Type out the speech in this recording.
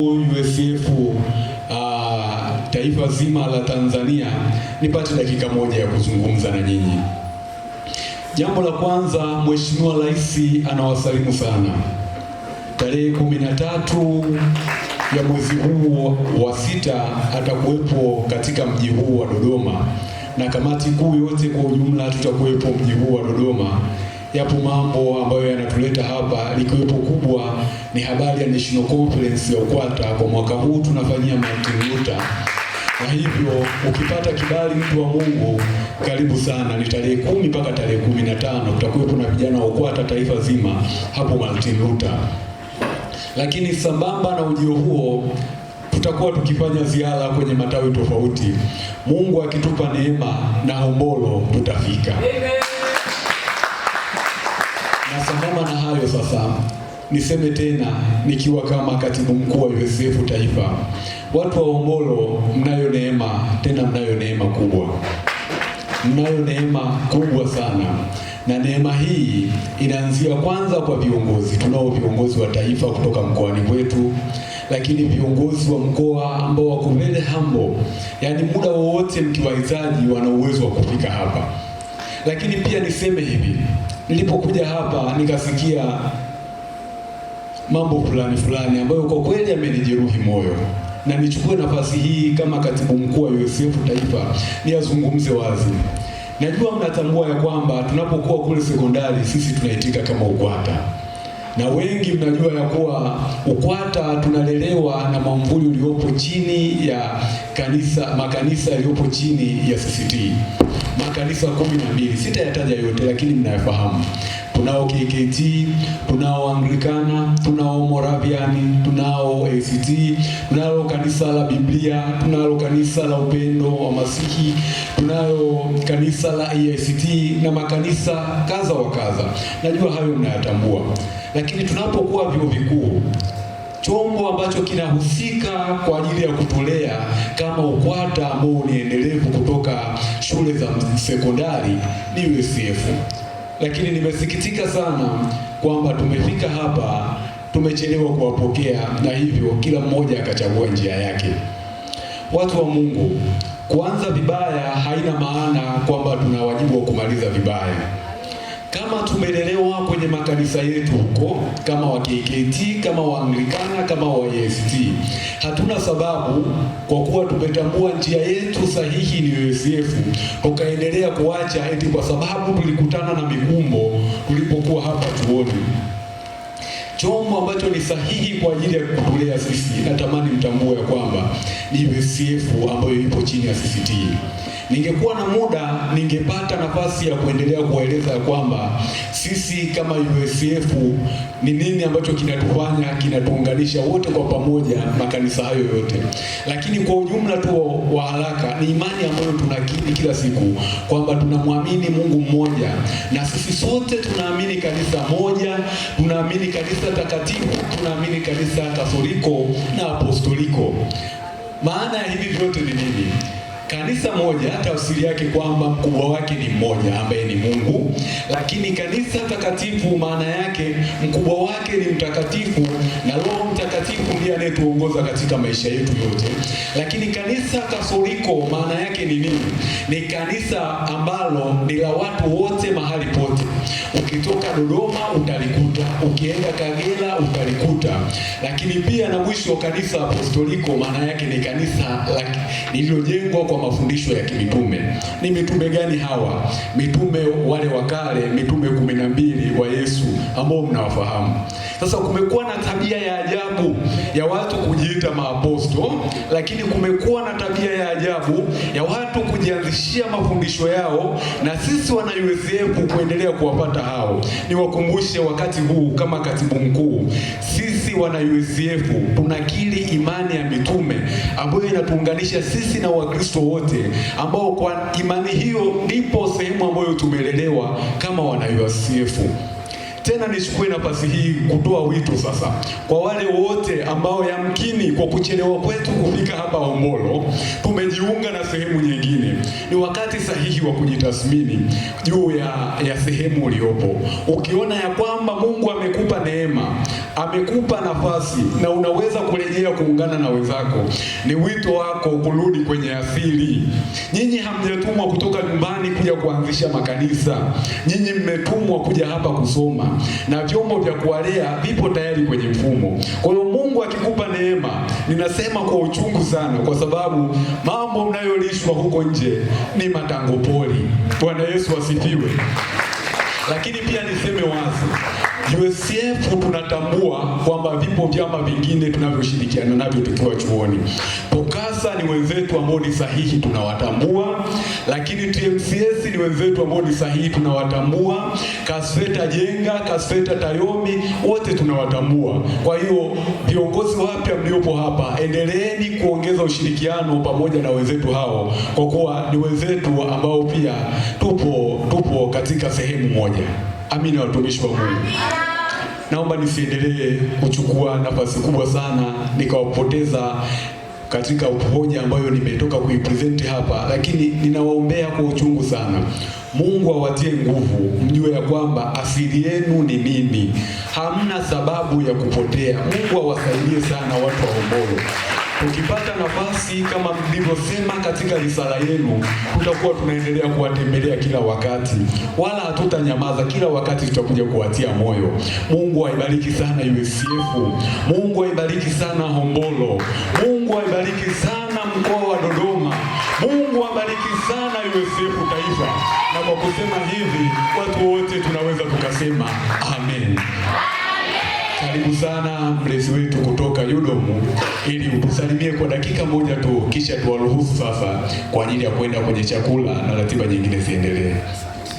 USF taifa zima la Tanzania, nipate dakika moja ya kuzungumza na nyinyi. Jambo la kwanza, Mheshimiwa Rais anawasalimu sana. Tarehe 13 ya mwezi huu wa 6 atakuwepo katika mji huu wa Dodoma, na kamati kuu yote kwa ujumla tutakuwepo mji huu wa Dodoma. Yapo mambo ambayo yanatuleta hapa, likiwepo kubwa ni habari ya National Conference ya UKWATA. Kwa mwaka huu tunafanyia Martin Luther, na hivyo ukipata kibali mtu wa Mungu, karibu sana. Ni tarehe 10 mpaka tarehe 15 tutakuwepo na vijana wa UKWATA taifa zima hapo Martin Luther. Lakini sambamba na ujio huo, tutakuwa tukifanya ziara kwenye matawi tofauti. Mungu akitupa neema na Hombolo tutafika. Na sambamba na hayo sasa, niseme tena nikiwa kama katibu mkuu wa USF taifa, watu wa Hombolo mnayo neema, tena mnayo neema kubwa. Mnayo neema kubwa sana. Na neema hii inaanzia kwanza kwa viongozi. Tunao viongozi wa taifa kutoka mkoani kwetu, lakini viongozi wa mkoa ambao wako very humble. Yaani muda wowote mkiwahitaji wana uwezo wa kufika hapa. Lakini pia niseme hivi, nilipokuja hapa nikasikia mambo fulani ambayo kwa kweli yamenijeruhi moyo, na nichukue nafasi hii kama katibu mkuu wa USF taifa niyazungumze wazi. Najua mnatambua ya kwamba tunapokuwa kule sekondari sisi tunaitika kama UKWATA, na wengi mnajua ya kuwa UKWATA tunalelewa na mwamvuli uliopo chini ya makanisa yaliyopo chini ya CCT, makanisa 12. Sitayataja yote, lakini mnayafahamu. Tunao KKT, tunao Anglikana, tunao Moraviani, tunao ACT, tunalo kanisa la Biblia, tunalo kanisa la upendo wa Masihi, tunalo kanisa la AICT na makanisa kadha wa kadha. Najua hayo mnayatambua. Lakini tunapokuwa vyuo vikuu, chombo ambacho kinahusika kwa ajili ya kutulea kama UKWATA ambao ni endelevu kutoka shule za sekondari ni USF. Lakini nimesikitika sana kwamba tumefika hapa tumechelewa kuwapokea, na hivyo kila mmoja akachagua njia yake. Watu wa Mungu, kuanza vibaya haina maana kwamba tuna wajibu wa kumaliza vibaya. Kama tumelelewa kwenye makanisa yetu huko, kama wa KKT, kama wa Anglikana, kama wa AICT, hatuna sababu, kwa kuwa tumetambua njia yetu sahihi ni USF, tukaendelea kuacha eti kwa sababu tulikutana na mikumbo tulipokuwa hapa chuoni. Chombo ambacho ni sahihi kwa ajili ya kutulea sisi, natamani mtambue ya kwamba ni USF ambayo ipo chini ya CCT. Ningekuwa na muda, ningepata nafasi ya kuendelea kuwaeleza ya kwamba sisi kama USF ni nini ambacho kinatufanya, kinatuunganisha wote kwa pamoja makanisa hayo yote. Lakini kwa ujumla tu wa haraka, ni imani ambayo tunakiri kila siku kwamba tunamwamini Mungu mmoja, na sisi sote tunaamini kanisa moja, tunaamini kanisa takatifu, tunaamini kanisa Katholiko na Apostoliko. Maana ya hivi vyote ni nini? Kanisa moja, tafsiri yake kwamba mkubwa wake ni mmoja ambaye ni Mungu. Lakini kanisa takatifu maana yake mkubwa wake ni mtakatifu, na Roho Mtakatifu ndiye anayetuongoza katika maisha yetu yote. Lakini kanisa Katholiko maana yake ni nini? Ni kanisa ambalo ni la watu wote mahali pote. Ukitoka Dodoma utalikuta, ukienda Kagera utalikuta. Lakini pia na mwisho, kanisa Apostoliko maana yake ni kanisa lililojengwa kwa mafundisho ya kimitume. Ni mitume gani hawa? Mitume wale wa kale, mitume 12 wa Yesu ambao mnawafahamu. Sasa kumekuwa na tabia ya ajabu ya watu kujiita maapostol, lakini kumekuwa na tabia ya ajabu ya watu kujianzishia mafundisho yao, na sisi wana USF kuendelea kuwapata hao. Niwakumbushe wakati huu kama katibu mkuu, sisi wana USF tunakiri imani ya mitume ambayo inatuunganisha sisi na Wakristo wote, ambao kwa imani hiyo ndipo sehemu ambayo tumelelewa kama wana USF. Tena nichukue nafasi hii kutoa wito sasa kwa wale wote ambao yamkini kwa kuchelewa kwetu kufika hapa Hombolo tumejiunga na sehemu nyingine. Ni wakati sahihi wa kujitathmini juu ya sehemu uliopo. Ukiona ya kwamba Mungu amekupa neema, amekupa nafasi na unaweza kurejea kuungana na wenzako, ni wito wako kurudi kwenye asili. Nyinyi hamjatumwa kutoka nyumbani kuja kuanzisha makanisa. Nyinyi mmetumwa kuja hapa kusoma, na vyombo vya kuwalea vipo tayari kwenye mfumo. Kwa hiyo Mungu akikupa neema, ninasema kwa uchungu sana, kwa sababu mambo mnayolishwa huko nje ni matango poli. Bwana Yesu asifiwe. Lakini pia niseme wazi, USCF tunatambua kwamba vipo vyama vingine tunavyoshirikiana navyo tukiwa chuoni. Pokasa ni wenzetu ambao ni sahihi, tunawatambua. Lakini TMCS ni wenzetu ambao ni sahihi, tunawatambua. Kasfeta Jenga, Kasfeta Tayomi, wote tunawatambua. Kwa hiyo viongozi wapya mliopo hapa, endeleeni kuongeza ushirikiano pamoja na wenzetu hao, kwa kuwa ni wenzetu ambao pia tupo katika sehemu moja. Amina, watumishi wa Mungu. Naomba nisiendelee kuchukua nafasi kubwa sana nikawapoteza katika hoja ambayo nimetoka kuipresent hapa, lakini ninawaombea kwa uchungu sana. Mungu awatie nguvu, mjue ya kwamba asili yenu ni nini. Hamna sababu ya kupotea. Mungu awasaidie sana watu wa Hombolo. Tukipata nafasi kama mlivyosema katika risala yenu, tutakuwa tunaendelea kuwatembelea kila wakati, wala hatutanyamaza. Kila wakati tutakuja kuwatia moyo. Mungu aibariki sana USCF. Mungu aibariki sana Hombolo. Mungu aibariki sana mkoa wa Dodoma. Mungu abariki sana USCF taifa. Na kwa kusema hivi, watu wote tunaweza tukasema amen. Karibu sana mlezi wetu kutoka UDOM, ili utusalimie kwa dakika moja tu, kisha tuwaruhusu sasa kwa ajili ya kwenda kwenye chakula na ratiba nyingine ziendelee.